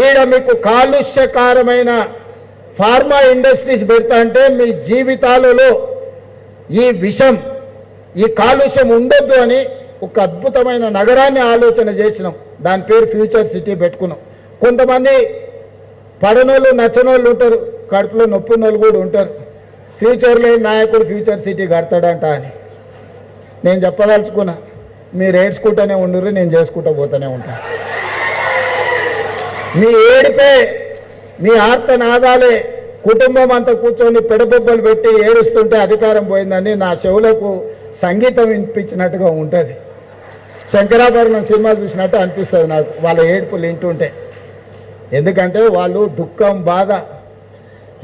ఈడ మీకు కాలుష్యకారమైన pharma industries పెడతా అంటే మీ జీవితాలలో ఈ విషం ఈ కాలుష్యం ఉండొద్దు అని ఒక అద్భుతమైన నగరాన్ని ఆలోచన చేసినాం. దాని పేరు ఫ్యూచర్ సిటీ పెట్టుకున్నాం. కొంతమంది పడనోళ్ళు నచ్చనోళ్ళు ఉంటారు, కడుపులో నొప్పినోళ్ళు కూడా ఉంటారు. ఫ్యూచర్లో నాయకుడు ఫ్యూచర్ సిటీ కడతాడంట అని నేను చెప్పదలుచుకున్నా. మీరు ఏడ్చుకుంటూనే ఉండరు, నేను చేసుకుంటూ పోతూనే ఉంటాను. మీ ఏడిపే మీ ఆర్తనాదాలే కుటుంబం అంతా కూర్చొని పెడబొబ్బలు పెట్టి ఏడుస్తుంటే అధికారం పోయిందని నా చెవులకు సంగీతం వినిపించినట్టుగా ఉంటుంది. శంకరాభరణం సినిమా చూసినట్టు అనిపిస్తుంది నాకు వాళ్ళ ఏడుపులు వింటుంటే. ఎందుకంటే వాళ్ళు దుఃఖం బాధ,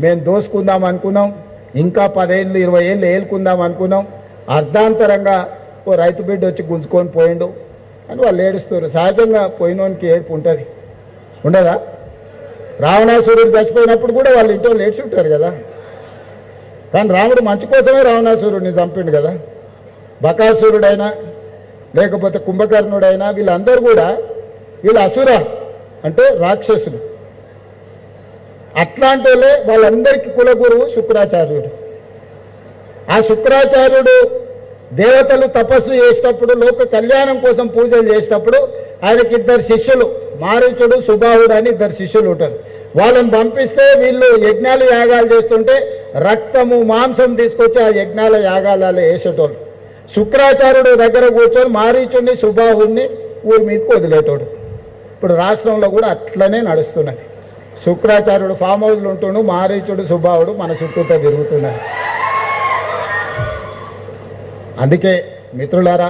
మేము దోసుకుందాం అనుకున్నాం, ఇంకా 10 ఏళ్ళు 20 ఏళ్ళు ఏలుకుందాం అనుకున్నాం, అర్ధాంతరంగా ఓ రైతు బిడ్డ వచ్చి గుంజుకొని పోయిండు అని వాళ్ళు ఏడుస్తారు. సహజంగా పోయినోనికి ఏడుపు ఉంటుంది, ఉండదా? రావణాసురుడు చచ్చిపోయినప్పుడు కూడా వాళ్ళు ఇంట్లో ఏడ్చి ఉంటారు కదా. కానీ రాముడు మంచి కోసమే రావణాసురుడిని చంపిండు కదా. బకాసురుడైనా లేకపోతే కుంభకర్ణుడైనా వీళ్ళందరూ కూడా వీళ్ళు అసుర అంటే రాక్షసులు. అట్లాంటి వాళ్ళందరికీ కులగురువు శుక్రాచార్యుడు. ఆ శుక్రాచార్యుడు దేవతలు తపస్సు చేసేటప్పుడు లోక కళ్యాణం కోసం పూజలు చేసేటప్పుడు ఆయనకి 2 శిష్యులు, మారీచుడు సుబాహుడు అని 2 శిష్యులు ఉంటారు. వాళ్ళని పంపిస్తే వీళ్ళు యజ్ఞాలు యాగాలు చేస్తుంటే రక్తము మాంసం తీసుకొచ్చి ఆ యజ్ఞాల యాగాలలో వేసేటోళ్ళు. శుక్రాచార్యుడు దగ్గర కూర్చొని మారీచుడిని సుబాహుడిని ఊరి మీదకి వదిలేటోడు. ఇప్పుడు రాష్ట్రంలో కూడా అట్లనే నడుస్తున్నది. శుక్రాచార్యుడు ఫామ్ హౌస్లు ఉంటుండు, మారీచుడు సుబాహుడు మన చుట్టూతో తిరుగుతున్నారు. అందుకే మిత్రులారా,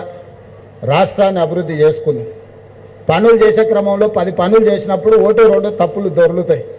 రాష్ట్రాన్ని అభివృద్ధి చేసుకుందాం. పనులు చేసే క్రమంలో 10 పనులు చేసినప్పుడు 1-2 తప్పులు దొర్లుతాయి.